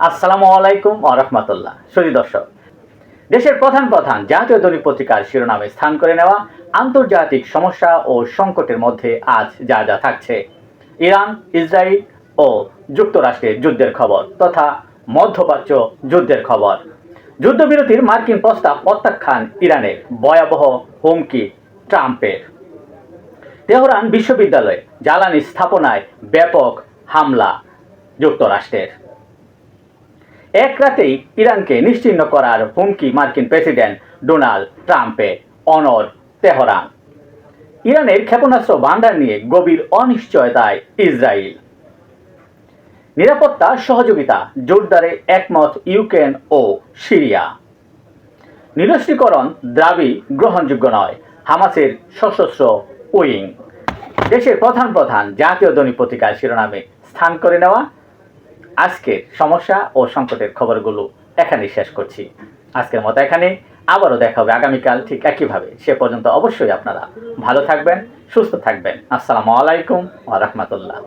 আসসালামু আলাইকুম ওয়া রাহমাতুল্লাহ। সুধী দর্শক, দেশের প্রধান প্রধান জাতীয় দৈনিক পত্রিকার শিরোনামে স্থান করে নেওয়া আন্তর্জাতিক সমস্যা ও সংকটের মধ্যে আজ যা যা থাকছে: ইরান, ইসরায়েল ও যুক্তরাষ্ট্রের যুদ্ধের খবর তথা মধ্যপ্রাচ্য যুদ্ধের খবর, যুদ্ধবিরতির মার্কিন প্রস্তাব প্রত্যাখ্যান ইরানের, ভয়াবহ হুমকি ট্রাম্পের, তেহরান বিশ্ববিদ্যালয়ে জ্বালানি স্থাপনায় ব্যাপক হামলা যুক্তরাষ্ট্রের, এক রাতেই ইরানকে নিশ্চিহ্ন করার হুমকি মার্কিন প্রেসিডেন্ট ডোনাল্ড ট্রাম্পের, অনড় তেহরান, ইরানের ক্ষেপণাস্ত্র ভান্ডার নিয়ে গভীর অনিশ্চয়তায় ইসরায়েল, নিরাপত্তা সহযোগিতা জোরদারে একমত ইউক্রেন ও সিরিয়া, নিরস্ত্রীকরণ দাবি গ্রহণযোগ্য নয় হামাসের সশস্ত্র উইং। দেশের প্রধান প্রধান জাতীয় দৈনিক পত্রিকার শিরোনামে স্থান করে নেওয়া আজকের সমস্যা ও সংকটের খবরগুলো এখানেই শেষ করছি। আজকের মতো এখানে, আবারও দেখা হবে আগামীকাল ঠিক একইভাবে। সে পর্যন্ত অবশ্যই আপনারা ভালো থাকবেন, সুস্থ থাকবেন। আসসালামু আলাইকুম ওয়া রাহমাতুল্লাহ।